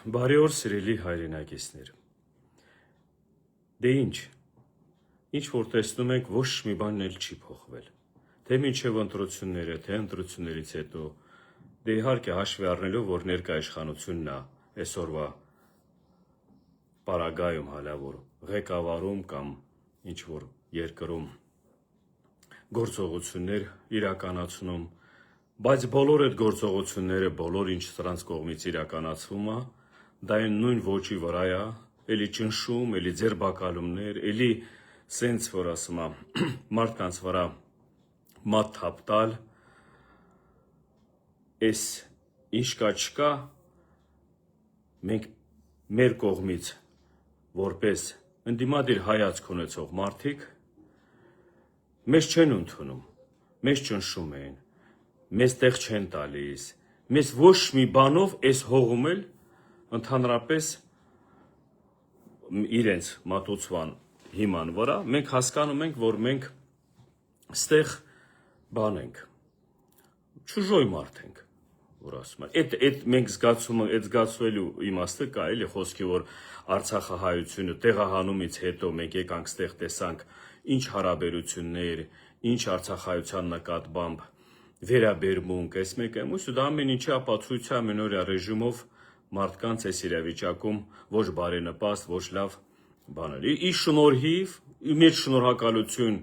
Բարի օր սիրելի հայրենակիցներ։ Դե ինչ որ տեսնում եք, ոչ մի բան էլ չի փոխվել։ Թե մինչև ընտրությունները, թե ընտրություններից հետո, դե իհարկե հաշվի առնելով, որ ներկա իշխանությունն է այսօրվա պարագայում հələ որ ղեկավարում կամ ինչ որ երկրում գործողություններ իրականացնում, բայց բոլոր այդ գործողությունները, բոլոր ինչ սրանց կողմից իրականացվում է, դա այն նույն ոճի վրա է, էլի ճնշում, էլի ձերբակալումներ, էլի սենց որ ասում է մարդկանց վրա մատ թափ տալ, այս ինչ կա չկա, մենք մեր կողմից որպես ընդդիմադիր հայացք ունեցող մարդիկ մեզ չեն ընդունում, մեզ ճնշում են, մեզ տեղ չեն տալիս, մեզ ոչ մի բանով այս հողում էլ ընդհանրապես իրենց մատուցման հիման վրա մենք հասկանում ենք, որ մենք ստեղ բան ենք, չուժոյ մարդ ենք, որ ասում են, այդ մենք զգացվելու իմաստը կա էլի խոսքի, որ Արցախահայությունը տեղահանումից հետո մենք եկանք ստեղ տեսանք ինչ հարաբերություններ, ինչ արցախայության նկատմամբ վերաբերմունք, այս մեկ եմ ու դա ամեն ինչի ապացույց է ամենօրյա ռեժիմով մարդկանց այս իրավիճակում ոչ բարենպաստ, ոչ լավ բաներ։ Ի շնորհիվ, մեր շնորհակալություն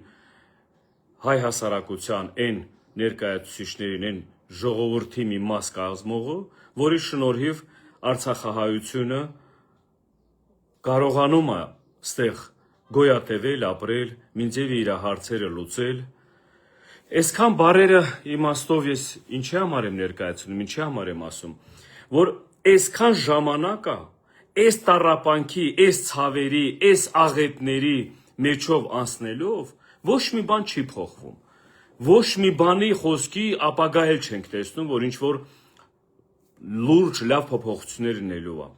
հայ հասարակության այն ներկայացուցիչներին, այն ժողովրդի մի մաս կազմողը, որի շնորհիվ Արցախահայությունը կարողանում է ստեղ գոյատևել, ապրել, մինչև իր հարցերը լուծել։ Այսքան բարերը իմաստով ես ինչի համար եմ ներկայացնում, ինչի համար եմ ասում, որ այսքան ժամանակը այս տառապանքի, այս ցավերի, այս աղետների մեջով անցնելով ոչ մի բան չի փոխվում։ Ոչ մի բանի խոսքի ապագա էլ չենք տեսնում, որ ինչ որ լուրջ լավ փոփոխություններ լինելու է։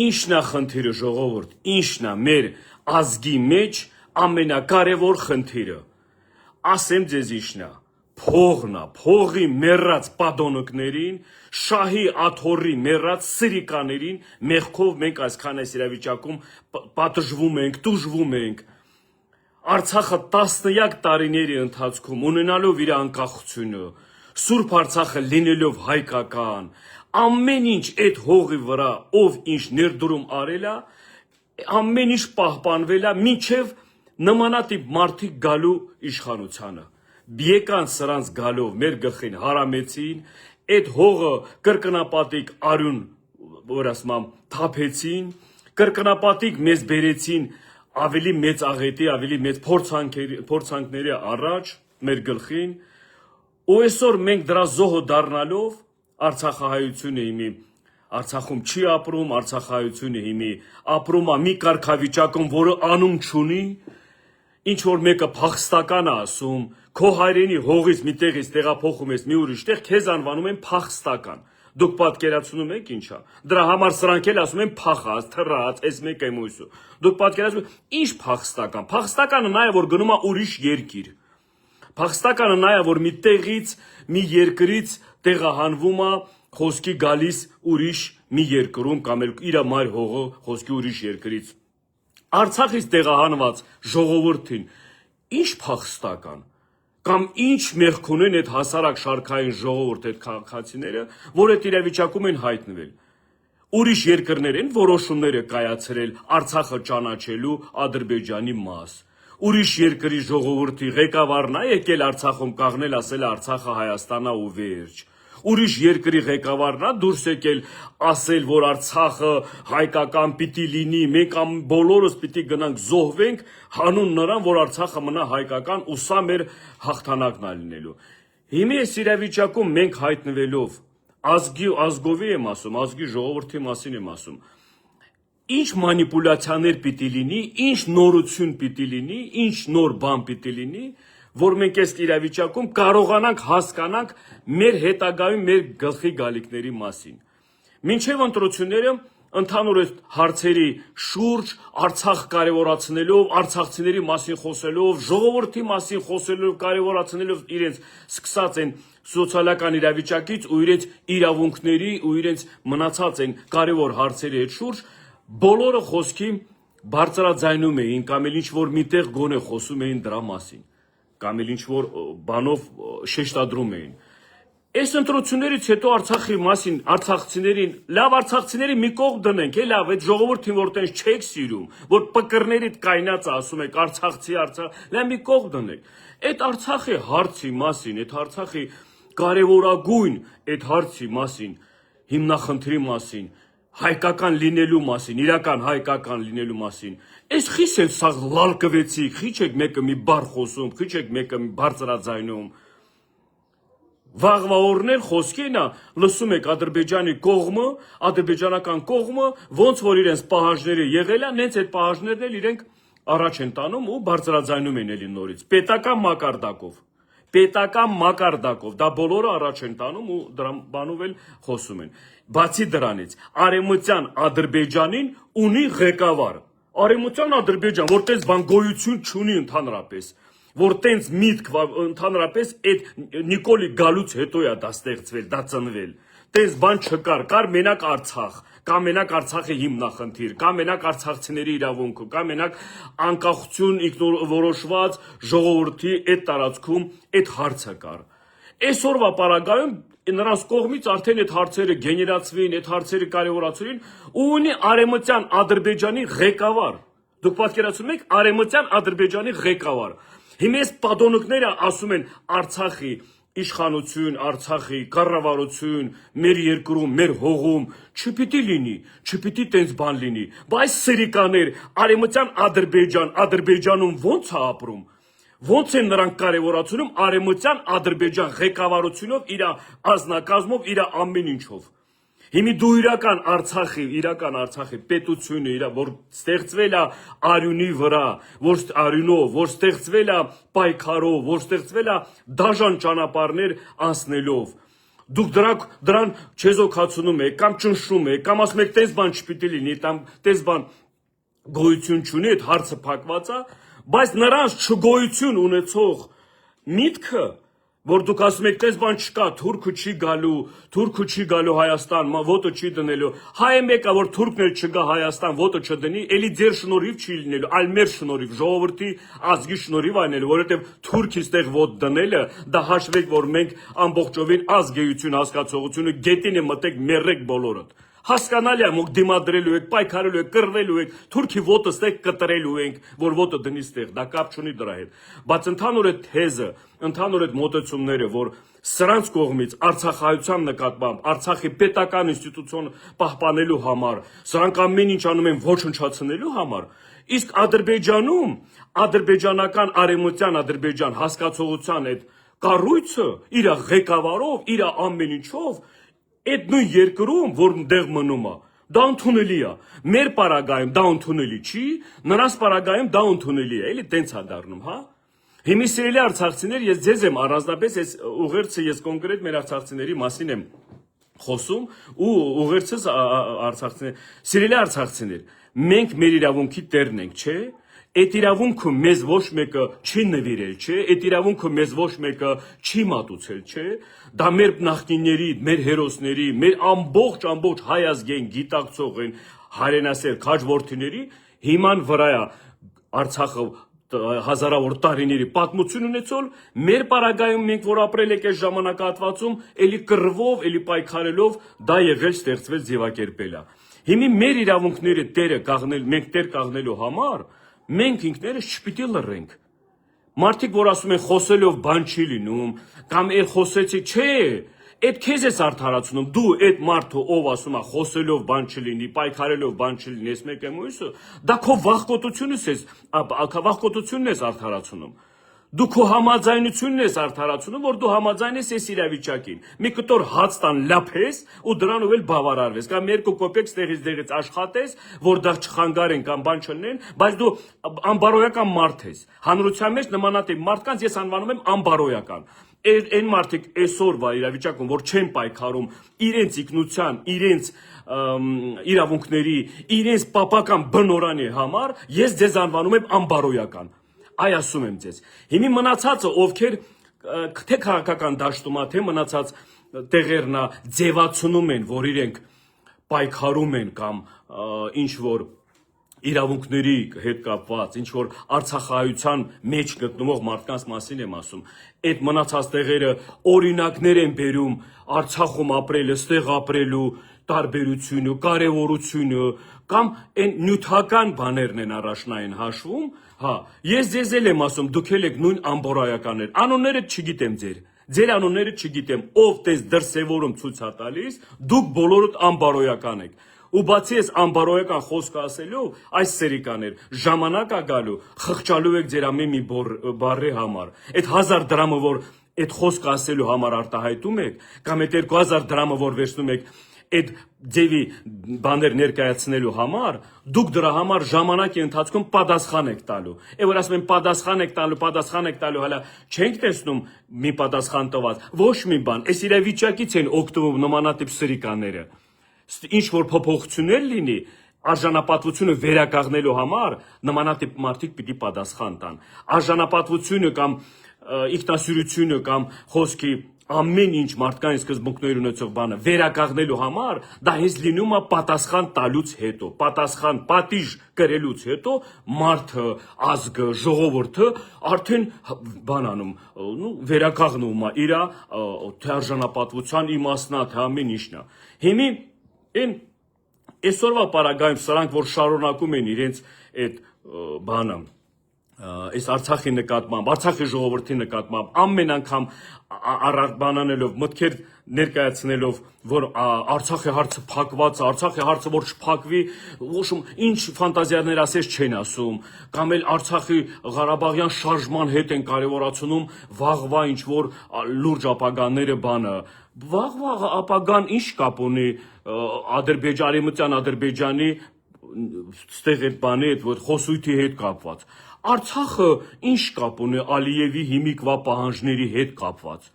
Ինչն է խնդիրը ժողովուրդ, ինչն է մեր ազգի մեջ ամենակարևոր խնդիրը։ Ասեմ ձեզ ինչն է, փողն է, փողի մեռած պատոնկներին, շահի աթոռի մեռած սրիկաներին մեղքով մենք այսքան այս իրավիճակում պատժվում ենք, տուժվում ենք։ Արցախը տասնյակ տարիների ընթացքում ունենալով իր անկախությունը, Սուրբ Արցախը լինելով հայկական, ամեն ինչ այդ հողի վրա ով ինչ ներդրում արել է, ամեն ինչ պահպանվել է մինչև նմանատիպ մարդիկ գալու իշխանությանը։ Եկան սրանց գալով մեր գլխին հարամեցին, այդ հողը կրկնապատիկ արյուն, որ ասում եմ, թափեցին, կրկնապատիկ մեզ բերեցին ավելի մեծ աղետի, ավելի մեծ փորձանքների առաջ մեր գլխին, ու այսօր մենք դրա զոհը դառնալով Արցախահայությունը հիմի Արցախում չի ապրում, Արցախահայությունը հիմի ապրում է մի կարգավիճակում, որը անուն չունի, ինչ որ մեկը փախստական է ասում, քո հայրենի հողից մի տեղից տեղափոխում ես մի ուրիշ տեղ, քեզ անվանում են փախստական։ Դուք պատկերացնում եք ինչա։ Դրա համար սրանք էլ ասում են փախած, թռած, այս մեկ էմույսը։ Դուք պատկերացնում եք, ինչ փախստական։ Փախստականը նա է, որ գնում է ուրիշ երկիր։ Փախստականը նա է, որ մի տեղից, մի երկրից տեղահանվում է, խոսքի գալիս ուրիշ մի երկրում կամ իր մայր հողը խոսքի ուրիշ երկրից։ Արցախից տեղահանված ժողովրդին ինչ փախստական կամ ինչ մեղք ունեն այդ հասարակ շարքային ժողովուրդ այդ քաղաքացիները, որ այդ իրավիճակում են հայտնվել։ Ուրիշ երկրներ են որոշումները կայացրել Արցախը ճանաչելու Ադրբեջանի մաս։ Ուրիշ երկրի ժողովրդի ղեկավարն է եկել Արցախում կաղնել, ասել Արցախը Հայաստանն է ու վերջ։ Ուրիշ երկրի ղեկավարն է դուրս եկել ասել, որ Արցախը հայկական պիտի լինի, մենք բոլորս պիտի գնանք զոհվենք հանուն նրան, որ Արցախը մնա հայկական ու սա մեր հաղթանակն է լինելու։ Հիմա այս իրավիճակում մենք հայտնվելով ազգովի եմ ասում, ազգի ժողովրդի մասին եմ ասում, ինչ մանիպուլյացիաներ պիտի լինի, ինչ նորություն պիտի լինի, ինչ նոր բան պիտի լինի, որ մենք այս իրավիճակում կարողանանք հասկանանք մեր հետագայում մեր գլխի գալիքների մասին։ Մինչև ընտրությունները ընդհանուր հարցերի շուրջ Արցախ կարևորացնելով, արցախցիների մասին խոսելով, ժողովրդի մասին խոսելով, կարևորացնելով իրենց սկսած են սոցիալական իրավիճակից ու իրենց իրավունքների ու իրենց մնացած են կարևոր հարցերի հետ շուրջ բոլորը խոսքի բարձրաձայնում էին կամ էլ ինչ որ միտեղ գոնե խոսում էին դրա մասին կամ էլ ինչ որ բանով շեշտադրում էին Այս ընտրություններից հետո Արցախի մասին արցախցիներին լավ արցախցիների մի կողմ դնենք, լավ, այդ ժողովրդին որ տենց չեք սիրում, որ պկրներիդ կայնած ասում եք Արցախցի, լավ մի կողմ դնենք։ Այդ Արցախի հարցի մասին, այդ Արցախի կարևորագույն այդ հարցի մասին, հիմնախնդրի մասին, հայկական լինելու մասին, իրական հայկական լինելու մասին։ Այս խիս են սա լալկվեցիք, խիչ եք մեկը մի բառ խոսում, խիչ եք մեկը մի բարձրաձայնում։ Վաղվա օրներ խոսքին լսում եք Ադրբեջանի կողմը, ադրբեջանական կողմը, ոնց որ իրենց պահանջները եղել են, նենց այդ պահանջներն էլ իրենք առաջ են տանում ու բարձրաձայնում են էլի նորից։ Պետական մակարդակով, դա բոլորը առաջ են տանում ու դրա բանով էլ խոսում են։ Բացի դրանից, արևմտյան Ադրբեջանին ունի ղեկավար։ Արևմտյան Ադրբեջան, որ տես բան գոյություն չունի ընդհանրապես որ տենց միտք ընդհանրապես այդ Նիկոլի գալուց հետո է դա ստեղծվել, դա ծնվել։ Տենց բան չկար, կար մենակ Արցախ, կամ մենակ Արցախի հիմնախնդիր, կամ մենակ արցախցիների իրավունքը, կամ մենակ անկախություն ինքնորոշված ժողովրդի այդ տարածքում այդ հարցը կար։ Այսօրվա պարագայում նրանց կողմից արդեն այդ հարցերը գեներացվին, այդ հարցերը կարևորացվին ու ունի արևմտյան Ադրբեջանի ղեկավար։ Դուք պատկերացնում եք արևմտյան Ադրբեջանի ղեկավար։ Հիմա այս պատոնիկները ասում են Արցախի իշխանություն, Արցախի կառավարություն, մեր երկրում, մեր հողում չպիտի լինի, չպիտի տենց բան լինի։ Բայց սրիկաներ, արևմտյան Ադրբեջանում ո՞նց է ապրում։ Ոնց են նրանք կարևորացնում արևմտյան Ադրբեջան ղեկավարությունով, իր ազնագազմով, իր ամեն ինչով։ Հիմի դու իրական Արցախի պետությունը, որ ստեղծվել է արյունի վրա, որ ստեղծվել է պայքարով, որ ստեղծվել է դաժան ճանապարհներ անցնելով։ Դուք դրան չեզոքացնում եք, կամ ճնշում եք, կամ ասում եք տես բան չպիտի լինի, տես բան գոյություն չունի, այդ հարցը փակված է, բայց նրանց չգոյություն ունեցող միտքը որ դուք ասում եք, տես բան չկա, թուրքը չի գալու Հայաստան, ոտը չի դնելու, հայը մեկը, որ թուրքն էլ չգա Հայաստան, ոտը չդնի, էլի ձեր շնորհիվ չի լինելու, այլ մեր շնորհիվ, ժողովրդի ազգի շնորհիվ այնել, որովհետև թուրքից տեղ ոտ դնելը, դա հաշվեք, որ մենք ամբողջովին ազգեյություն հասկացողությունը գետին է մտեք մեռեք բոլորդ։ Հասկանալի է, մոք դիմադրելու եք, պայքարելու եք, կռվելու եք, թուրքի ոտը ստեղ կտրելու ենք, որ ոտը դնի ստեղ, դա կապ չունի դրա հետ։ Բայց ընդհանուր այդ թեզը, ընդհանուր այդ մոտեցումները, որ սրանց կողմից Արցախայության նկատմամբ, Արցախի պետական ինստիտուցիոն պահպանելու համար, սրանք ամեն ինչ անում են ոչնչացնելու համար, իսկ Ադրբեջանում, ադրբեջանական արևմտյան Ադրբեջան հասկացողության այդ կառույցը, իր ղեկավարով, իր ամեն ինչով Այդ նույն երկրում, որ դեղ մնում է, դա ընդունելի է։ Մեր պարագայում դա ընդունելի չի, նրանց պարագայում դա ընդունելի է, էլի տենց է դառնում, հա։ Հիմի սիրելի արցախցիներ, ես ձեզ եմ առանձնապես այս ուղերձը ես կոնկրետ մեր արցախցիների մասին եմ խոսում ու ուղերձս արցախցիներ, սիրելի արցախցիներ, մենք մեր իրավունքի տերն ենք, չէ՞։ Այդ իրավունքը մեզ ոչ մեկը չի նվիրել, չէ՞, այդ իրավունքը մեզ ոչ մեկը չի մատուցել, չէ՞։ Դա մեր նախնիների, մեր հերոսների, մեր ամբողջ հայ ազգային գիտակցող են հայրենասեր քաջ որդիների հիման վրա է Արցախը հազարավոր տարիների պատմություն ունեցել, մեր պարագայում մենք որ ապրել եք այս ժամանակահատվածում, էլի կռվով, էլի պայքարելով դա եղել ստեղծվել ձևակերպել է։ Հիմի մեր իրավունքները տերը կաղնել, մենք տեր կաղնելու համար մենք ինքներս չպիտի լռենք։ Մարդիկ, որ ասում են խոսելով բան չի լինում, կամ էլ խոսեցի, չէ, այդ քեզ ես արդարացնում, դու այդ մարդը, ով ասում է խոսելով բան չլինի, պայքարելով բան չլինի, ես մեկ եմ ուսը, դա քո վախկոտությունն ես արդարացնում։ Դու քո համաձայնությունն ես արդարացնում, որ դու համաձայն ես այս իրավիճակին։ Մի կտոր հաց տան լափես ու դրանով էլ բավարարվես, կամ երկու կոպեկ ստեղից աշխատես, որ դա չխանգարեն կամ բան չնեն, բայց դու անբարոյական մարդ ես։ Հանրության մեջ նմանատիպ մարդկանց ես անվանում եմ անբարոյական։ Այն մարդիկ այսօրվա իրավիճակում, որ չեն պայքարում իրենց ինքնության, իրենց իրավունքների, իրենց պապական բնորանի համար, ես ձեզ անվանում եմ անբարոյական։ Այ ասում եմ ձեզ, հիմի մնացածը ովքեր թե քաղաքական դաշտում է, թե մնացած տեղերն է ձևացնում են, որ իրենք պայքարում են կամ ինչ որ իրավունքների հետ կապված, ինչ որ արցախայության մեջ գտնվող մարդկանց մասին եմ ասում, այդ մնացած տեղերը օրինակներ են բերում Արցախում ապրելը, ստեղ ապրելու տարբերությունը, կարևորությունը կամ այն նյութական բաներն են առաջնային հաշվում, հա, ես ձեզ եմ ասում, դուք եք նույն ամբորայականներ, անունները չգիտեմ ձեր անունները չգիտեմ, ով տես դրսևորում ցույց է տալիս, դուք բոլորդ ամբարոյական եք։ Ու բացի այս ամբարոյական խոսքը ասելով, այս սերիկաներ ժամանակ է գալու, խղճալու եք ձեր ամեն մի բառի համար։ Այդ 1000 դրամը, որ այդ խոսքը ասելու համար արտահայտում եք, կամ այդ 2000 դրամը, որ վերցնում եք այդ ձևի բաներ ներկայացնելու համար, դուք դրա համար ժամանակի ընթացքում պատասխան եք տալու։ Է որ ասում են պատասխան եք տալու, հələ չենք տեսնում մի պատասխան տված։ Ոչ մի բան, այս իրավիճակից են օգտվում նմանատիպ սրիկաները։ Ինչ որ փոփոխություններ լինի, արժանապատվությունը վերականգնելու համար նմանատիպ մարդիկ պիտի պատասխան տան։ Արժանապատվությունը կամ ինքնասիրությունը կամ խոսքի ամեն ինչ մարդկային սկզբունքներ ունեցող բանը վերականգնելու համար դա հենց լինում է պատասխան տալուց հետո, պատասխան պատիժ կրելուց հետո մարդը, ազգը, ժողովուրդը արդեն բանանում, վերականգնում է իր թե արժանապատվության իմաստնա, թե ամեն ինչնա։ Հիմի այն այսօրվա պարագայում սրանք, որ շարունակում են իրենց այդ բանը, այս Արցախի նկատմամբ, Արցախի ժողովրդի նկատմամբ ամեն անգամ բանանելով, մտքեր ներկայացնելով, որ Արցախի հարցը փակված է, Արցախի հարցը որ չփակվի, ինչ ֆանտազիաներ ասես չեն ասում, կամ էլ Արցախի Ղարաբաղյան շարժման հետ են կարևորացնում վաղվա ինչ որ լուրջ ապագաները բանը։ Վաղվա ապագան ինչ կապ ունի Ադրբեջանի ստեղ այդ բանի հետ, որ խոսույթի հետ կապված։ Արցախը ինչ կապ ունի Ալիևի հիմիկվա պահանջների հետ կապված։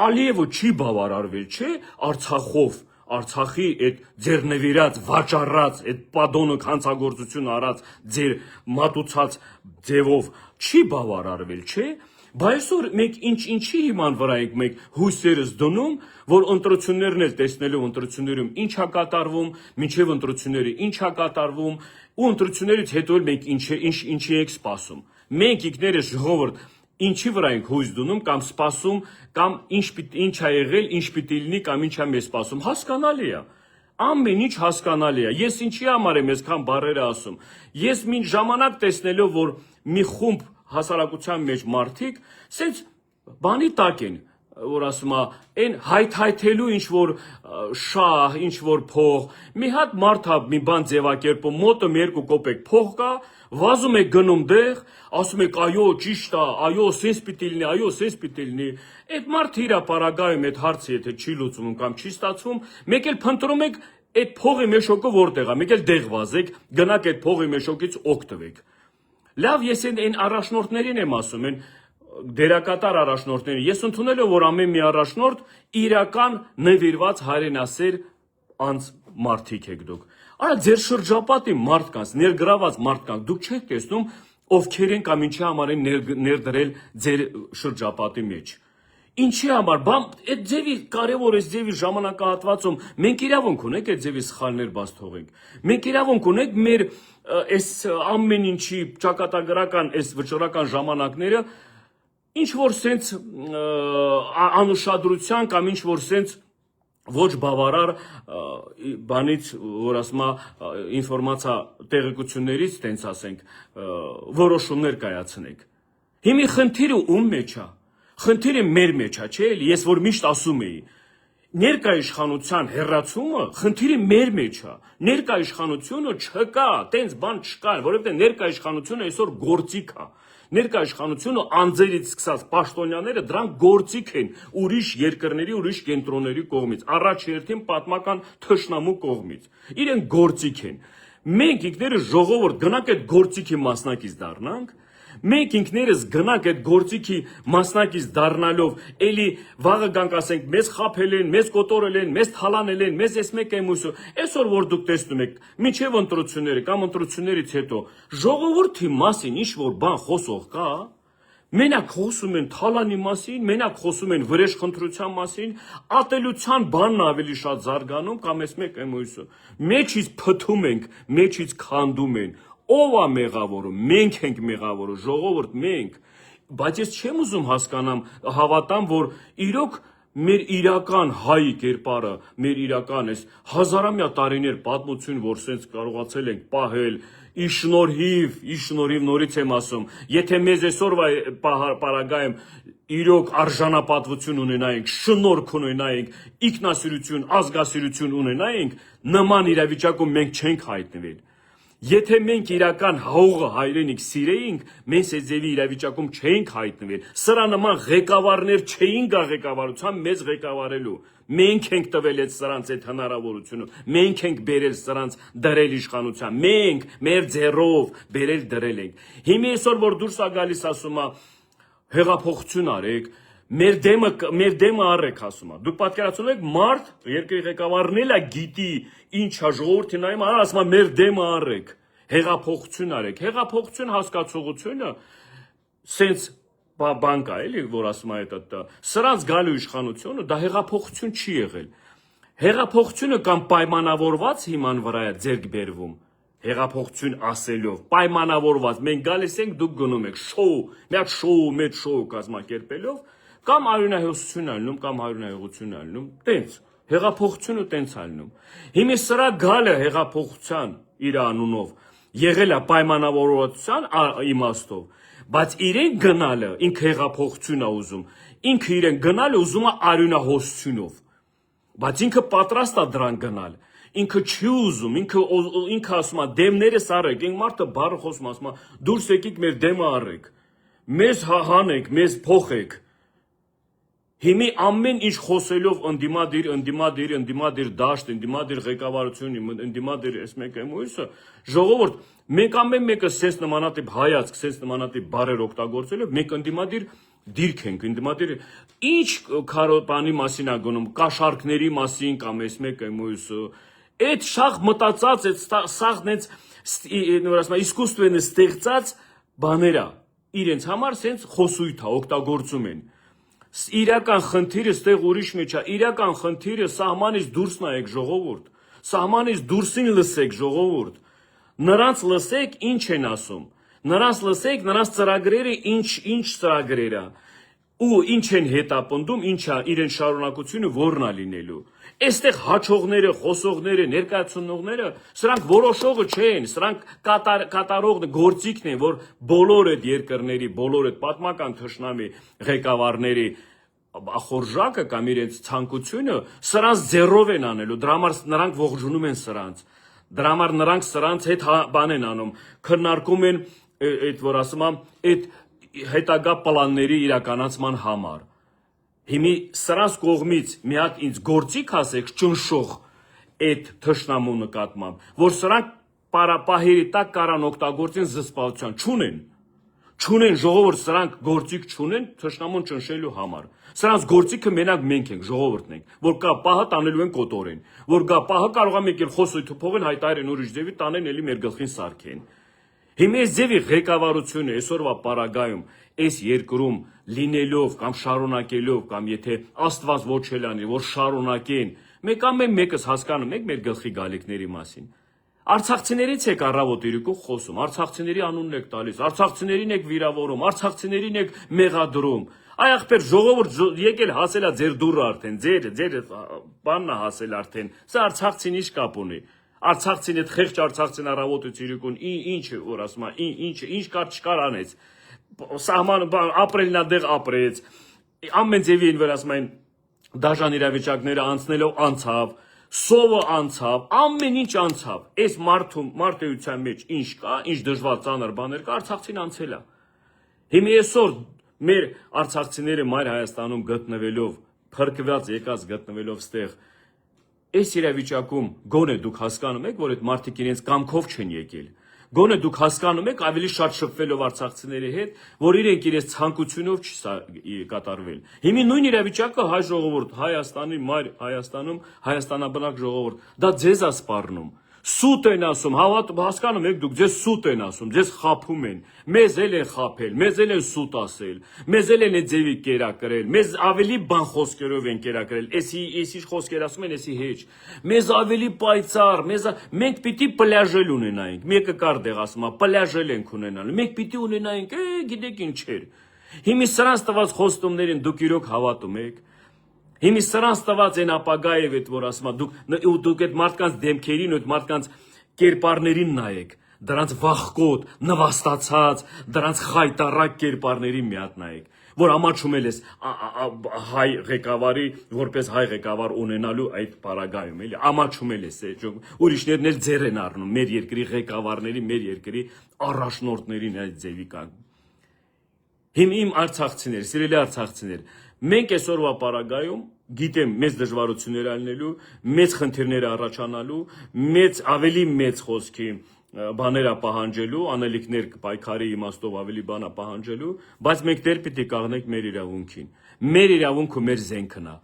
Ալիևը չի բավարարվել, չէ, Արցախով, Արցախի այդ ձեր նվիրած, վաճառած, այդ պատոնը հանցագործություն արած, ձեր մատուցած ձևով չի բավարարվել, չէ։ Բայց այսօր մենք ինչի հիման վրա ենք մենք հույսերս դնում, որ ընտրություններն էլ տեսնելով ընտրություններում ինչ է կատարվում, մինչև ընտրությունները ինչ է կատարվում, ու ընտրություններից հետո էլ մենք ինչի ենք սպասում։ Մենք ինքներս ժողովուրդ ինչի վրա ենք հույս դնում կամ սպասում, կամ ինչ է եղել, ինչ պիտի լինի կամ ինչ է մեզ սպասում, հասկանալի է։ Ամեն ինչ հասկանալի է։ Ես ինչի համար եմ այսքան բառերը ասում։ Ես մինչ ժամանակ տեսնելով, որ մի խումբ հասարակության մեջ մարդիկ սենց բանի տակ են, որ ասում է, այն հայթայթելու ինչ որ շահ, ինչ որ փող, մի հատ մարդ է մի բան ձևակերպում, մոտը 2 կոպեկ փող կա, վազում եք գնում դեղ, ասում եք այո, ճիշտ է, այո, սենց պիտի լինի, այո, սենց պիտի լինի։ Այդ մարդը իր պարագայում այդ հարցը եթե չի լուծվում կամ չի ստացվում, մեկ էլ փնտրում եք այդ փողի մեշոկը որտեղ է, մեկ էլ դեղ վազեք, գնաք այդ փողի մեշոկից օգտվեք։ Լավ, ես այն առաջնորդներին եմ ասում, այն դերակատար առաջնորդներին, ես ընդունել եմ, որ ամեն մի առաջնորդ իրական նվիրված հայրենասեր անձ մարդիկ եք դուք։ Արա ձեր շրջապատի մարդկանց, ներգրաված մարդկանց դուք չեք տեսնում ովքեր են կամ ինչի համար են ներդրել ձեր շրջապատի մեջ։ Ինչի համար, այդ ձևի կարևոր այս ձևի ժամանակահատվածում մենք իրավունք ունենք այդ ձևի սխալներ բաց թողենք։ Մենք իրավունք ունենք մեր այս ամեն ինչի ճակատագրական այս վճռական ժամանակները ինչ որ սենց անուշադրության կամ ինչ որ սենց ոչ բավարար բանից, որ ասում է ինֆորմացիա տեղեկություններից, տենց ասենք, որոշումներ կայացնենք։ Հիմի խնդիրը ում մեջ է։ Խնդիրը մեր մեջ է, չէ՞, ես որ միշտ ասում էի, ներկա իշխանության հեռացումը խնդիրը մեր մեջ է։ Ներկա իշխանությունը չկա, տենց բան չկա, որովհետև ներկա իշխանությունը այսօր գործիք է։ Ներկա իշխանությունը անձերից սկսած պաշտոնյաները դրանք գործիք են ուրիշ երկրների, ուրիշ կենտրոնների կողմից, առաջ երթին պատմական թշնամու կողմից։ Իրենք գործիք են։ Մենք ինքներս ժողովուրդ գնանք այդ գործիքի մասնակից դառնանք, մենք ինքներս գնանք այդ գործիքի մասնակից դառնալով, էլի վաղը գանք ասենք, մեզ խաբել են, մեզ կոտորել են, մեզ թալանել են, մեզ էս մեկ եմուսը, այսօր որ դուք տեսնում եք, մինչև ընտրությունները կամ ընտրություններից հետո ժողովրդի մասին ինչ որ բան խոսող կա, Մենակ խոսում են թալանի մասին, մենակ խոսում են վրեժխնդրության մասին, ատելության բանն ավելի շատ զարգանում կամ էս մեկ էմոյսը։ Մեջից փթում ենք, մեջից քանդում են։ Ո՞վ է մեղավորը։ Մենք ենք մեղավորը, ժողովուրդ, մենք։ Բայց ես չեմ ուզում հասկանամ, հավատամ, որ իրոք մեր իրական հայ կերպարը, մեր իրական էս հազարամյա տարիներ պատմություն, որ սենց կարողացել ենք պահել, իշնորհիվ նորից եմ ասում, եթե մեզ այսօրվա պարագայում իրոք արժանապատվություն ունենայինք, շնորհք ունենայինք, ինքնասիրություն, ազգասիրություն ունենայինք, նման իրավիճակում մենք չենք հայտնվել։ Եթե մենք իրական հողը հայրենիք սիրեինք, մենք այս ձևի իրավիճակում չէինք հայտնվել։ Սրա նման ղեկավարներ չէին գա ղեկավարության մեզ ղեկավարելու։ Մենք ենք տվել այդ սրանց այդ հնարավորությունը։ Մենք ենք բերել սրանց դրել իշխանության։ Մենք մեր ձեռով բերել դրել ենք։ Հիմա այսօր որ դուրս է գալիս ասում է հեղափոխություն արեք, մեր դեմը առեք ասում է։ Դուք պատկերացնում եք մարդ երկրի ղեկավարն էլ է գիտի ինչա ժողովրդի նայում ասում է մեր դեմը առեք, հեղափոխություն արեք։ Հեղափոխություն հասկացողությունը սենց բան կա էլի, որ ասում է դա սրանց գալու իշխանությունը դա հեղափոխություն չի եղել։ Հեղափոխությունը կամ պայմանավորված հիման վրա է ձեռք բերվում։ Հեղափոխություն ասելով, պայմանավորված, մենք գալիս ենք, դուք գնում եք, շոու, մի հատ շոու, մեծ շոու կազմակերպելով, կամ արյունահեղություն ալնում, կամ արյունահեղություն ալնում, տենց, հեղափոխությունը տենց ալնում։ Հիմա սրա գալը հեղափոխության իր անունով եղել է պայմանավորվածության իմաստով, բայց իրեն գնալը, ինքը հեղափոխություն է ուզում, ինքը իրեն գնալը ուզում է արյունահոսությունով, բայց ինքը պատրաստ է դրան գնալ, ինքը չի ուզում, ինքը ասում է դեմներս առեք, ինք մարդը բառը խոսում ասում է դուրս եկիք մեր դեմը առեք, մեզ հանեք, մեզ փոխեք։ Հիմի ամեն ինչ խոսելով ընդդիմադիր դաշտ, ընդդիմադիր ղեկավարություն, ընդդիմադիր էս մեկը մույսը, ժողովուրդ, մենք ամեն մեկը սենց նմանատիպ հայացք, սենց նմանատիպ բառեր օգտագործելով, մենք ընդդիմադիր դիրք ենք, ընդդիմադիր ինչ քարոպանի մասին է գնում, կաշառքների մասին կամ էս մեկը մույսը, այդ շախ մտածած, այդ սաղ նենց իսկուստվենը ստեղծած բաներ է, իրենց համար սենց խոսույթ է, օգտագործում են։ Իրական խնդիրը ստեղ ուրիշ մեջ է, իրական խնդիրը սահմանից դուրս նայեք ժողովուրդ, սահմանից դուրսին լսեք ժողովուրդ, նրանց լսեք ինչ են ասում, նրանց լսեք, նրանց ծրագրերը ինչ ծրագրեր է, ու ինչ են հետապնդում, ինչ է իրեն շարունակությունը որն է լինելու։ Այստեղ հաչողները, խոսողները, ներկայացնողները, սրանք որոշողը չեն, սրանք կատարող գործիքն են, որ բոլոր այդ երկրների, բոլոր այդ պատմական թշնամի ղեկավարների խորժակը կամ իրենց ցանկությունը սրանց ձեռով են անելու, դրա համար նրանք ողջունում են սրանց, դրա համար նրանք սրանց հետ բան են անում, քննարկում են այդ որ ասում եմ, այդ հետագա պլանների իրականացման համար։ Հիմի սրանց կողմից մի հատ ինձ գործիք ասեք ճնշող այդ թշնամու նկատմամբ, որ սրանք պահերի տակ կարան օգտագործեն զսպվածության, չունեն ժողովուրդ սրանք գործիք չունեն թշնամուն ճնշելու համար։ Սրանց գործիքը մենակ մենք ենք, ժողովուրդն ենք, որ կա պահը տանելու են կոտորեն, որ կա պահը կարող է մեկ էլ խոսույթը փողեն հայտարեն ուրիշ ձևի տանեն էլի մեր գլխին սարքեն։ Հիմա այս ձևի ղեկավարությունը այսօրվա պարագայում այս երկրում լինելով կամ շարունակելով կամ եթե Աստված ոչ էլ անի, որ շարունակեն, մեկ ամեն մեկս հասկանում եք մեր գլխի գալիքների մասին։ Արցախցիներից եք առավոտ իրիկու խոսում, արցախցիների անունն եք տալիս, արցախցիներին եք վիրավորում, արցախցիներին եք մեղադրում։ Այ ախպեր ժողովուրդ եկել հասել է ձեր դուրը արդեն, ձեր բանն է հասել արդեն։ Սա արցախցին ինչ կապ ունի։ Արցախցին այդ խեղճ արցախցին առավոտից իրիկուն ինչ որ ասում է, ինչ կար չկար անեց։ Սահման ապրելն դեղ ապրեց։ Ամեն ձևի որ ասում են դաժան իրավիճակները անցնելով անցավ, սովը անցավ, ամեն ինչ անցավ։ Այս մարդեության մեջ ինչ կա, ինչ դժվար ծանր բաներ կա, արցախցին անցել է։ Հիմա այսօր մեր արցախցիները մայր Հայաստանում գտնվելով, փրկված եկած գտնվելով ստեղ, այս իրավիճակում գոնե դուք հասկանում եք, որ այդ մարդիկ իրենց կամքով չեն եկել։ Գոնե դուք հասկանում եք ավելի շատ շփվելով արցախցիների հետ, որ իրենք իրենց ցանկությունով չի կատարվել։ Հիմա նույն իրավիճակը հայ ժողովուրդ, Հայաստանի մայր Հայաստանում հայաստանաբնակ ժողովուրդ, դա ձեզ է սպառնում։ Սուտ են ասում, հասկանում եք դուք, ձեզ սուտ են ասում, ձեզ խափում են, մեզ էլ են խափել, մեզ էլ են սուտ ասել, մեզ էլ են այդ ձևի կերակրել, մեզ ավելի բան խոսքերով են կերակրել, էս ինչ խոսքեր ասում են, էսի հեչ, մեզ ավելի պայծառ, մենք պիտի պլաժել ունենայինք, մեկը կար դեղ ասում, պլաժել ենք ունենալու, մենք պիտի ունենայինք, գիտեք ինչեր, հիմի սրանց տված խոստումներին դուք իրոք հավատում եք, հիմի սրանց տված են ապագայև այդ որ ասում դուք այդ մարդկանց դեմքերին ու այդ մարդկանց կերպարներին նայեք, դրանց վախկոտ, նվաստացած, դրանց խայտառակ կերպարներին մի հատ նայեք, որ ամաչումել ես հայ ղեկավարի, որպես հայ ղեկավար ունենալու այդ պարագայում, էլի, ամաչումել ես, ուրիշներն էլ ձեռ են առնում, մեր երկրի ղեկավարների, մեր երկրի առաջնորդներին այդ ձևի կան։ Հիմ իմ արցախցիներ, սիրելի արցախցիներ, մենք այսօրվա պարագայում գիտեմ մեծ դժվարություններ ալնելու, մեծ խնդիրներ առաջանալու, ավելի մեծ խոսքի բաներ պահանջելու, անելիքներ պայքարի իմաստով ավելի բան պահանջելու, բայց մենք դեռ պիտի կանգնենք մեր իրավունքին։ Մեր իրավունքը մեր զենքն է։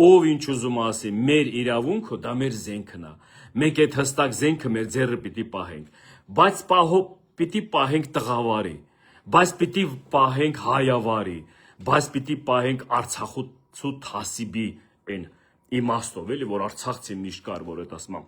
Ով ինչ ուզում ասի, մեր իրավունքը դա մեր զենքն է։ Մենք այդ հստակ զենքը մեր ձեռը պիտի պահենք, բայց պիտի պահենք տղավարի, բայց պիտի պահենք հայավարի, բայց պիտի պահենք Արցախու թասիբի են իմաստով, էլի, որ Արցախցի միշտ կար, որ այդ ասում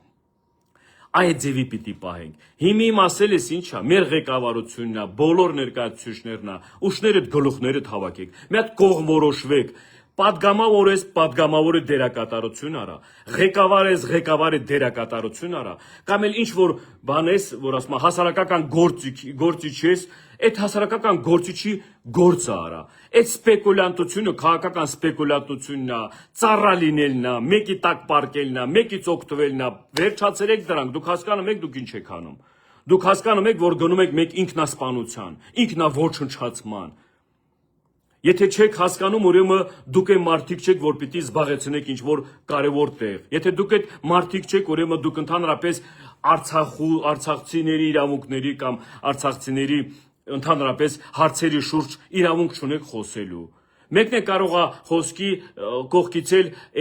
այդ ձևի պիտի պահենք։ Հիմի իմ ասել ես ինչա, մեր ղեկավարությունն է, բոլոր ներկայացուցիչներն է, ուշներդ գլուխներդ հավաքեք, մի հատ կողմ որոշվեք, պատգամավոր ես, պատգամավորը դերակատարություն արա, ղեկավար ես, ղեկավարը դերակատարություն արա, կամ էլ ինչ որ բան ես, որ ասում հասարակական գործիչ ես, այդ հասարակական գործիչի գործը արա, այդ սպեկուլյանտությունը, քաղաքական սպեկուլյանտությունն է, ծառա լինելն է, մեկի տակ պարկելն է, մեկից օգտվելն է, վերջացրեք դրանք, դուք հասկանում եք դուք ինչ եք անում, դուք հասկանում եք, որ գնում եք մեկ ինքնասպանության, ինքնաոչնչացման, Եթե չեք հասկանում, ուրեմն դուք այն մարդիկ չեք, որ պիտի զբաղեցնեք ինչ-որ կարևոր տեղ։ Եթե դուք այդ մարդիկ չեք, ուրեմն դուք ընդհանրապես արցախցիների իրավունքների կամ արցախցիների ընդհանրապես հարցերի շուրջ իրավունք չունեք խոսելու։ Մեկն է կարող է խոսքի կողքից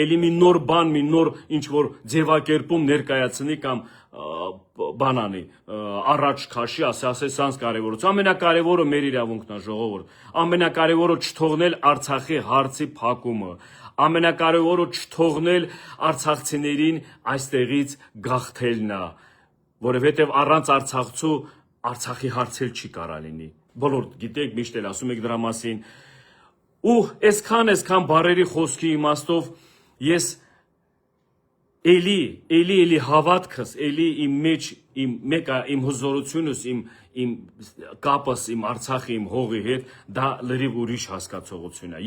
էլի մի նոր բան, մի նոր ինչ-որ ձևակերպում ներկայացնի կամ բանանի առաջ քաշի, ասե սանց կարևորություն։ Ամենակարևորը մեր իրավունքն է, ժողովուրդ։ Ամենակարևորը չթողնել Արցախի հարցի փակումը, ամենակարևորը չթողնել արցախցիներին այստեղից գաղթելն է, որովհետև առանց Արցախցու Արցախի հարցել չի կարա լինի։ Բոլոր գիտեք, միշտ էլ ասում եք դրա մասին։ Ու այսքան բարերի խոսքի իմաստով ես էլի հավատքս, էլի իմ մեջ իմ հզորությունս, իմ կապս, իմ Արցախի, իմ հողի հետ, դա լրիվ ուրիշ հասկացողություն է։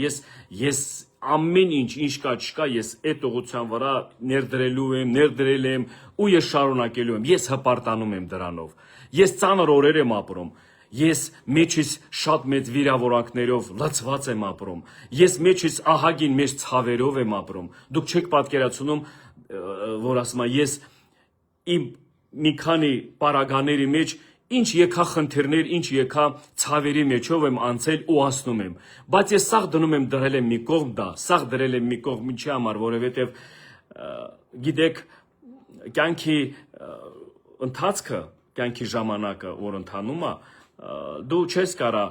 Ես ամեն ինչ կա չկա, ես այդ ուղղության վրա ներդրել եմ ու ես շարունակելու եմ, ես հպարտանում եմ դրանով։ Ես ծանր օրեր եմ ապրում։ Ես մեջից շատ մեծ վիրավորանքներով լցված եմ ապրում։ Ես մեջից ահագին մեծ ցավերով եմ ապրում։ Դուք չեք պատկերացնում, որ ասում եմ, ես իմ մի քանի պարագաների մեջ ինչ եկա խնդիրներ, ինչ եկա ցավերի մեջով եմ անցել ու ասնում եմ։ Բայց ես սաղ դնում եմ դրել եմ մի կողմ դա, սաղ դրել եմ մի կողմ ինչի համար, որովհետև գիտեք, կյանքի ընթացքը, կյանքի ժամանակը, որ ընթանում է, դու չես կարա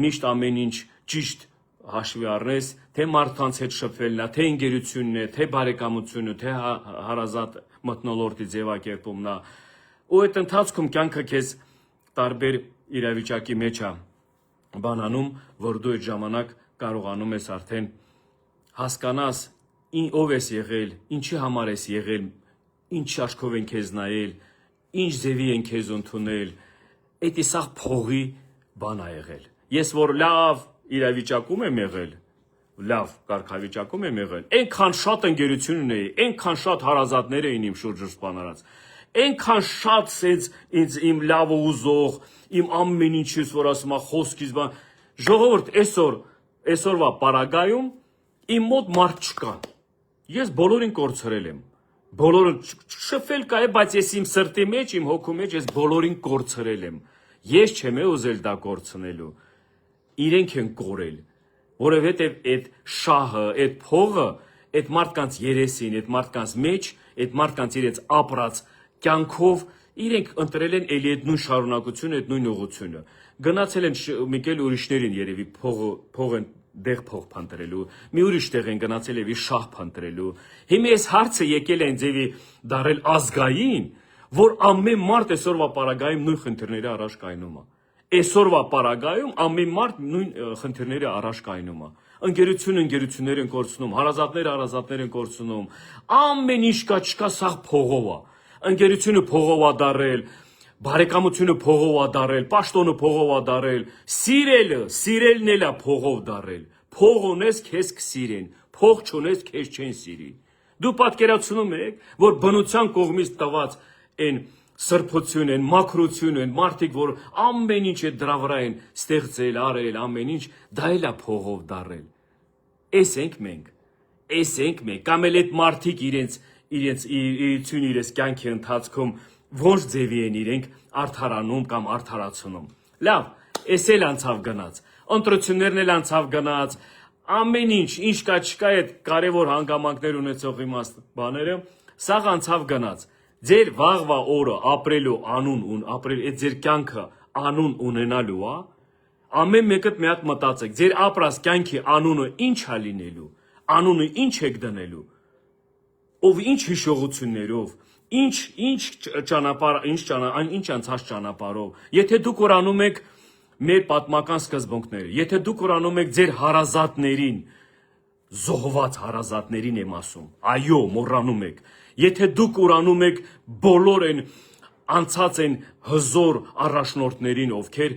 միշտ ամեն ինչ ճիշտ հաշվի առնես, թե մարդկանց հետ շփվելն է, թե ընկերությունն է, թե բարեկամությունը, թե հարազատ մթնոլորտի ձևակերպումն է, ու այդ ընթացքում կյանքը քեզ տարբեր իրավիճակի մեջ է բանանում, որ դու այդ ժամանակ կարողանում ես արդեն հասկանաս ով ես եղել, ինչի համար ես եղել, ինչ աչքով են քեզ նայել, ինչ ձևի են քեզ ընդունել, այդ իսաղ փողի բան ա եղել։ Ես որ լավ իրավիճակում եմ եղել, լավ կարգավիճակում եմ եղել, այնքան շատ ընկերություն ունեի, այնքան շատ հարազատներ էին իմ շուրջը սպանարած, այնքան շատ սենց ինձ իմ լավը ուզող, իմ ամեն ինչից, որ ասում է խոսքից բան, ժողովուրդ այսօրվա պարագայում իմ մոտ մարդ չկան։ Ես բոլորին կորցրել եմ։ Բոլորը շփվել կա է, բայց ես իմ սրտի մեջ, իմ հոգու մեջ ես բոլորին կորցրել եմ։ Ես չեմ ուզել դա կորցնելու։ Իրենք են կորել, որովհետև այդ շահը, այդ փողը, այդ մարդկանց երեսին, այդ մարդկանց մեջ, այդ մարդկանց իրենց ապրած կյանքով իրենք ընտրել են էլի այդ նույն շարունակությունը, այդ նույն ուղղությունը։ Գնացել են մի կել ուրիշներին երևի փող են դեղ փող փնտրելու, մի ուրիշ տեղ են գնացել եւ շահ փնտրելու։ Հիմա այս հարցը եկել է ձևի դարել ազգային, որ ամեն մարդ այսօրվա պարագայում նույն խնդիրների առաջ կայնում է։ Այսօրվա պարագայում ամեն մարդ նույն խնդիրների առաջ կայնում է։ Ընկերություններ են կորցնում, հարազատներ են կորցնում, ամեն ինչ կա չկա սա փողով է։ Ընկերությունը փողով է դարել, բարեկամությունը փողով է դարել, պաշտոնը փողով է դարել, սիրելն էլ է փողով դարել։ Փող ունես քեզ կսիրեն, փող չունես քեզ չեն սիրի։ Դու պատկերացնում եք, որ բնության կողմից տված այն սրբություն են, մաքրություն են, մարդիկ, որ ամեն ինչ է դրա վրա են ստեղծել, արել, ամեն ինչ, դա էլ է փողով դարել։ Էս ենք մենք, կամ էլ այդ մարդիկ իրենց կյանքի ընթացքում ոչ ձևի են իրենք արդարանում կամ արդարացնում։ Լավ, էս էլ անցավ գնաց, ընտրություններն էլ անցավ գնաց, ամեն ինչ կա չկա այդ կարևոր հանգամանքներ ունեցող իմաստ բաները, սա անցավ գնաց։ Ձեր վաղվա օրը ապրելու անուն այդ ձեր կյանքը անուն ունենալու է, ամեն մեկդ մի հատ մտածեք, ձեր ապրած կյանքի անունը ինչ է լինելու, անունը ինչ եք դնելու, ով ինչ հիշողություններով, ինչ ճանապարհ, ինչ անցած ճանապարհով, եթե դուք ուրանում եք մեր պատմական սկզբունքները, եթե դուք ուրանում եք ձեր հարազատներին, զոհված հարազատներին եմ ասում, այո, մոռանում եք, եթե դուք ուրանում եք բոլոր են անցած են հզոր առաջնորդներին, ովքեր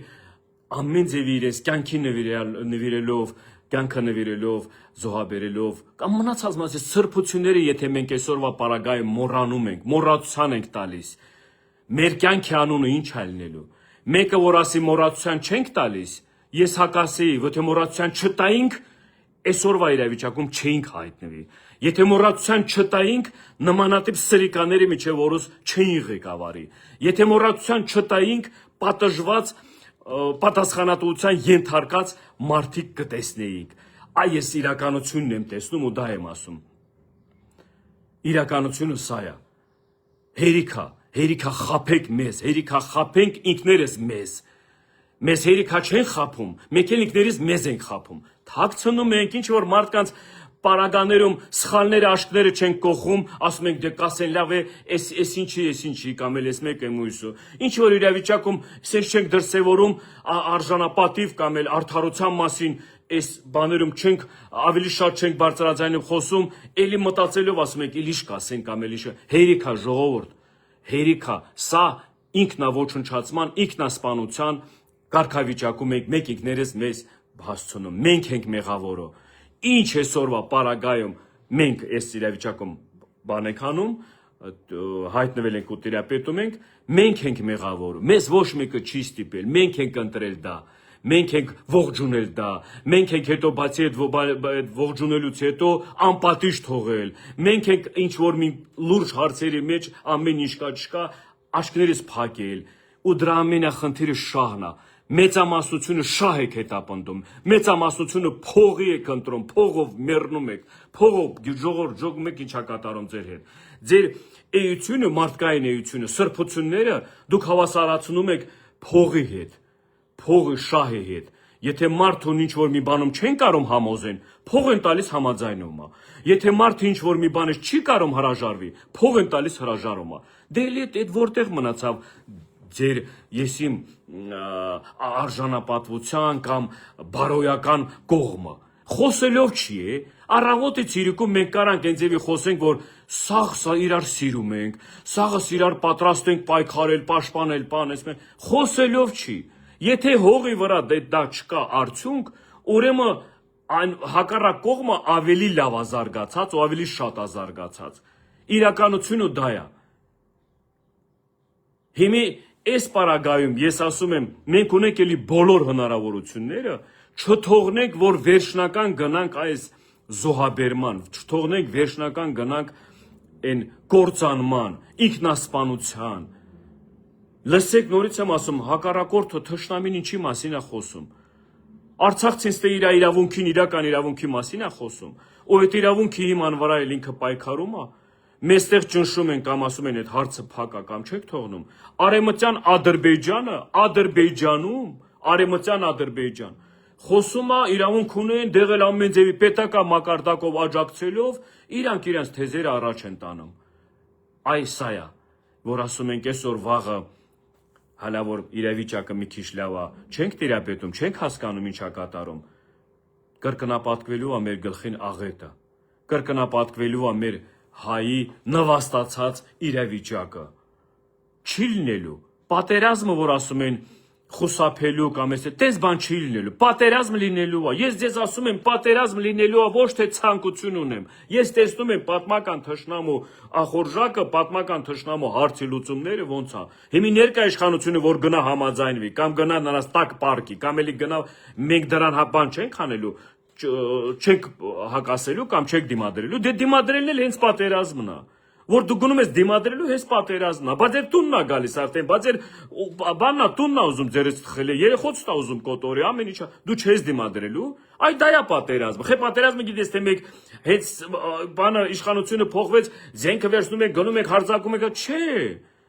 ամեն ձևի իրենց կյանքի նվիրելով, կյանքը նվիրելով, զոհաբերելով, կամ մնացած մասի սրբությունները, եթե մենք այսօրվա պարագայում մոռանում ենք, մոռացության ենք տալիս, մեր կյանքի անունը ինչ է լինելու։ Մեկը որ ասի մոռացության չենք տալիս, ես հակասեի, եթե մոռացության չտայինք, այսօրվա իրավիճակում չէինք հայտնվի։ Եթե մոռացության չտայինք, նմանատիպ սրիկաների միջև օրս չէին ղեկավարի։ Եթե մոռացության չտայինք, պատժված պատասխանատվության ենթարկած մարդիկ կտեսնեինք։ Այ ես իրականությունն եմ տեսնում ու դա եմ ասում։ Իրականությունը սա է։ Հերիքա խափեք մեզ, հերիքա խափենք ինքներս մեզ։ Մեզ հերիքա չեն խափում, մենք էլ ինքներս մեզ ենք խափում։ Թաքցնում ենք, ինչ որ մարդկանց պարագաներում սխալները, աշկները չեն կողում, ասում ենք դե կասեն լավ է, էս ինչի, կամ էլ էս մեկ եմ ույսը։ Ինչ որ իրավիճակում սենց չենք դրսևորում արժանապատիվ կամ էլ արդարության մասին այս բաներում չենք ավելի շատ չենք բարձրաձայնում խոսում, էլի մտածելով ասում ենք իլիշ կասեն կամ էլիշ հերիքա ժողովուրդ, հերիքա, սա ինքնաոչնչացման, ինքնասպանության կարգավիճակում ենք մենք ինքներս մեզ հասցնում, մենք ենք մեղավորը։ Ինչ այսօրվա պարագայում մենք այս իրավիճակում բան ենք անում, հայտնվել ենք ու տիրապետում ենք, մենք ենք մեղավորը, մեզ ոչ մեկը չի ստիպել, մենք ենք ընտրել դա, մենք ենք ողջունել դա, մենք ենք հետո բացի այդ ողջունելուց հետո անպատիժ թողել, մենք ենք ինչ որ մի լուրջ հարցերի մեջ ամեն ինչ կա չկա, աշկներս փակել, ու դրա ամենախնդիրը շահն է։ Մեծամասնությունը շահ եք հետապնդում, մեծամասնությունը փողի եք ընտրում, փողով մեռնում եք, փողով ժողովուրդ եք ինչա կատարում ձեր հետ։ Ձեր էությունը, մարդկային էությունը, սրբությունները դուք հավասարացնում եք փողի հետ, փողի շահի հետ։ Եթե մարդուն ինչ որ մի բանում չեն կարող համոզեն, փող են տալիս համաձայնումը։ Եթե մարդը ինչ որ մի բանից չի կարող հրաժարվի, փող են տալիս հրաժարումը։ Դե այդ որտեղ մնացավ ձեր եսիմ արժանապատվության կամ բարոյական կողմը։ Խոսելով չի է, առավոտից իրիկում մենք կարանք այն ձևի խոսենք, որ սա իրար սիրում ենք, սաղս իրար պատրաստ ենք պայքարել, պաշտպանել, խոսելով չի։ Եթե հողի վրա դա չկա արդյունք, ուրեմն այն հակառակ կողմը ավելի լավ է զարգացած ու ավելի շատ է զարգացած։ Իրականությունը դա է։ Հիմա այս պարագայում ես ասում եմ, մենք ունենք էլի բոլոր հնարավորությունները, չթողնենք, որ վերջնական գնանք այս զոհաբերման, չթողնենք վերջնական գնանք այն կործանման, ինքնասպանության։ Լսեք, նորից եմ ասում, հակառակորդը թշնամին ինչի մասին է խոսում։ Արցախցին ստե իր իրավունքին, իրական իրավունքի մասին է խոսում, ու այդ իրավունքի հիման վրա էլ ինքը պայքարում է։ մեստեղ ճնշում են կամ ասում են այդ հարցը փակա կամ չեք թողնում։ Արեմտյան Ադրբեջանը, Ադրբեջանում, Արեմտյան Ադրբեջան խոսում է իրավունք ունեն դեղել ամեն ձևի պետական մակարդակով աջակցելով, իրանք իրենց թեզերը առաջ են տանում։ Այ սա է, որ ասում ենք այսօր վաղը հալա որ իրավիճակը մի քիչ լավ է, չենք տիրապետում, չենք հասկանում ինչա կատարում։ Կրկնապատկվելու է մեր գլխին աղետը, կրկնապատկվելու է մեր հայի նվաստացած իրավիճակը, չի լինելու, պատերազմը, որ ասում են խուսափելու կամ էս տես բան չի լինելու, պատերազմ լինելու է, ես ձեզ ասում եմ պատերազմ լինելու է, ոչ թե ցանկություն ունեմ, ես տեսնում եմ պատմական թշնամու ախորժակը, պատմական թշնամու հարցի լուծումները ոնց է, հիմի ներկա իշխանությունը, որ գնա համաձայնվի, կամ գնա նրանց տակ պարկի, կամ էլի գնա մենք դրան բան չենք անելու, չեք հակասելու կամ չեք դիմադրելու, դե դիմադրելն էլ հենց պատերազմն է, որ դու գնում ես դիմադրելու հենց պատերազմն է, բայց այդ տունն է գալիս արդեն, բայց այդ բանն է տունն է ուզում ձերից թխել, երեխոցն է ուզում կոտորի, ամեն ինչը, դու չես դիմադրելու, այ դա է պատերազմը, խե պատերազմը գիտես թե մեկ հենց բանը իշխանությունը փոխվեց, զենքը վերցնում եք, գնում եք հարձակում եք, չէ։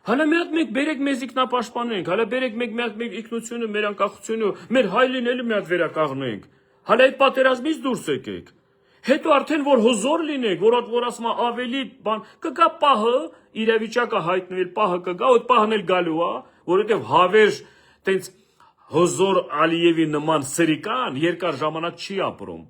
Հələ մի հատ մեկ բերեք մեզ ինքնապաշտպանենք, հələ բերեք մեկ ինքնությունը, մեր անկախությունը, մեր հայլին էլի մի հատ վերականգնենք։ Հələ այդ պատերազմից դուրս եկեք։ Հետո արդեն որ հզոր լինեք, որ ասում է ավելի բան, կգա պահը, իրավիճակը հայտնվել, պահը կգա, այդ պահն էլ գալու է, որովհետև հավերժ տենց հզոր Ալիևի նման սրիկան երկար ժամանակ չի ապրում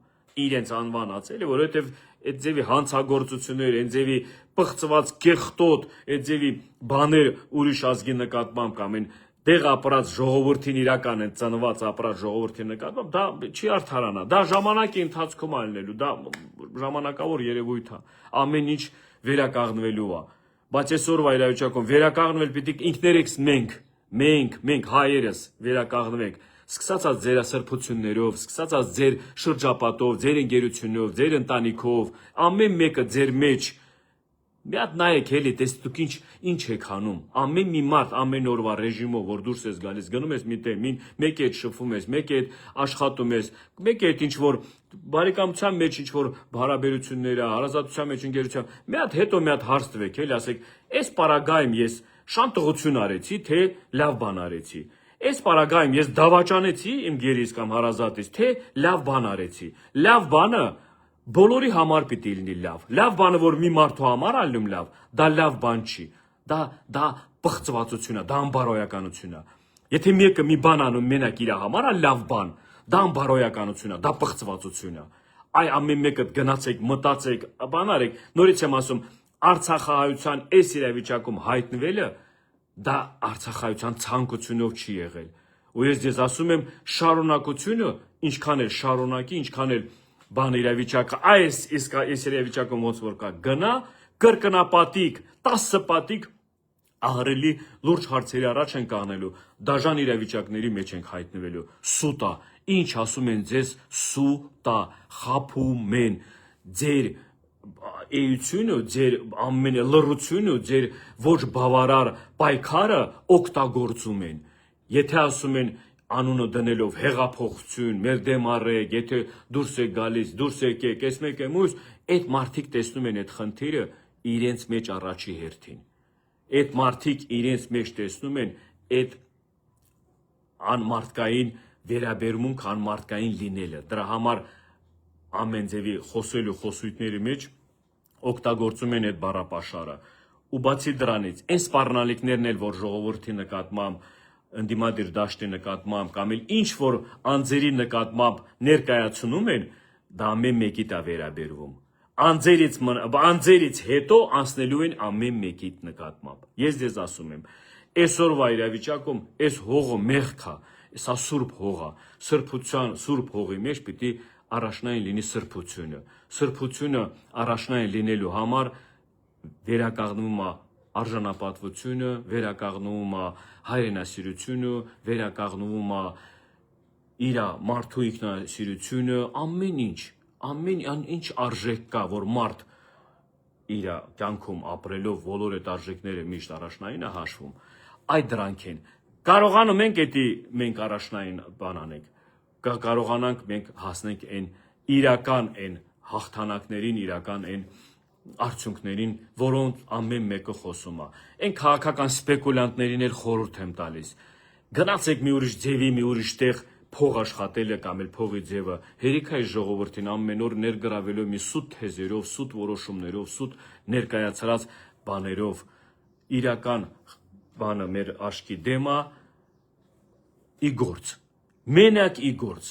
իրենց անվանացել, որովհետև այդ ձևի հանցագործություններ, այդ ձևի պղծված կեղտոտ, այդ ձևի բաներ ուրիշ ազգի նկատմամբ կամ այն դեղ ապրած ժողովրդին իրական են ծնված ապրած ժողովրդի նկատմամբ, դա չի արդարանա, դա ժամանակի ընթացքում ալնելու, դա ժամանակավոր երևույթ է, ամեն ինչ վերականգնվելու է, բայց այսօրվա իրավիճակում վերականգնվել պիտի ինքներս մենք հայերս վերականգնվենք, սկսած ձեր սրբություններով, սկսած ձեր շրջապատով, ձեր ընկերությունով, ձեր ընտանիքով, ամեն մեկը ձեր մեջ մի հատ նայեք էլի, տես դուք ինչ եք անում, ամեն մի մարդ ամեն օրվա ռեժիմով, որ դուրս ես գալիս, գնում ես մի տեղ, մեկի հետ շփվում ես, մեկի հետ աշխատում ես, մեկի հետ ինչ որ բարեկամության մեջ ինչ որ հարաբերություններ, հարազատության մեջ ընկերության, մի հատ հետո մի հատ հարց տվեք, էլի ասեք, այս պարագայում ես շան տղություն արեցի, թե լավ բան արեցի։ Այս պարագայում ես դավաճանեցի իմ գերից կամ հարազատից, թե լավ բան արեցի։ Լավ բանը բոլորի համար պիտի լինի լավ։ Լավ բանը, որ մի մարդու համար ալնում լավ, դա լավ բան չի։ Դա պղծվածություն է, դա անբարոյականություն է։ Եթե մեկը մի բան անում մենակ իր համար, լավ բան, դա անբարոյականություն է, դա պղծվածություն է։ Այ ամեն մեկը գնացեք, մտածեք, բան արեք։ Նորից եմ ասում, Արցախահայության այս իրավիճակում հայտնվելը դա Արցախայության ցանկությունով չի եղել։ Ու ես ձեզ ասում եմ, շարունակությունը ինչքան էլ շարունակի, ինչքան էլ բան իրավիճակը այս իրավիճակում ոնց որ կա գնա կրկնապատիկ 10 պատիկ ահրելի լուրջ հարցերի առաջ են կանգնելու դաժան իրավիճակների մեջ ենք հայտնվելու սուտա ինչ ասում են ձեզ սուտա խափում են ձեր էությունը ձեր ամեն լռությունը ձեր ոչ բավարար պայքարը օգտագործում են եթե ասում են անունը դնելով հեղափոխություն, մեր դեմ առեք, եթե դուրս եք գալիս, դուրս եկեք, ես մեկ եմ ուս, այդ մարդիկ տեսնում են այդ խնդիրը իրենց մեջ առաջի հերթին։ Այդ մարդիկ իրենց մեջ տեսնում են այդ անմարդկային վերաբերմունք, անմարդկային լինելը։ Դրա համար ամեն ձևի խոսելու խոսույթների մեջ օգտագործում են այդ բառապաշարը։ Ու բացի դրանից, այն սպառնալիքներն էլ, որ ժողովրդի նկատմամբ ընդդիմադիր դաշտի նկատմամբ կամ էլ ինչ որ անձերի նկատմամբ ներկայացնում են, դա ամեն մեկի տա վերաբերվում։ Անձերից հետո անցնելու են ամեն մեկի նկատմամբ։ Ես ձեզ ասում եմ, այսօրվա իրավիճակում այս հողը մեղք է, սա սուրբ հող է, սուրբ հողի մեջ պիտի առաջնային լինի սրբությունը։ Սրբությունը առաջնային լինելու համար վերականգնվում է արժանապատվությունը, վերականգնվում է հայրենասիրությունը, վերականգնվում է իր մարդու ինքնասիրությունը, ամեն ինչ արժեք կա, որ մարդ իր կյանքում ապրելով բոլոր այդ արժեքները միշտ առաջնային է հաշվում, այդ դրանք են։ Կարողանում ենք էդի մենք առաջնային բան անենք, կարողանանք մենք հասնենք այն իրական այն հաղթանակներին, իրական այն արդյունքներին, որոնց ամեն մեկը խոսում է։ Այն քաղաքական սպեկուլյանտներին էլ խորհուրդ եմ տալիս։ Գնացեք մի ուրիշ ձևի, մի ուրիշ տեղ փող աշխատելը կամ էլ փողի ձևը հերիք է ժողովրդին ամեն օր ներգրավելով մի սուտ թեզերով, սուտ որոշումներով, սուտ ներկայացրած բաներով իրական բանը մեր աչքի դեմա ի գործ։ Մենակ ի գործ։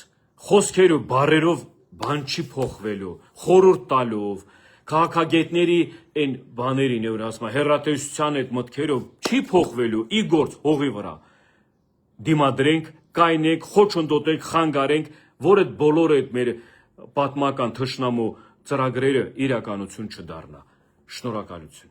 Խոսքերով, բառերով բան չի փոխվելու, խորհուրդ տալով, քաղաքագետների այն բաներին, որ ասում է հերատեսության այդ մտքերով չի փոխվելու ի գործ հողի վրա։ Դիմադրենք, կայնենք, խոչընդոտենք, խանգարենք, որ այդ բոլոր այդ մեր պատմական թշնամու ծրագրերը իրականություն չդառնա։ Շնորհակալություն։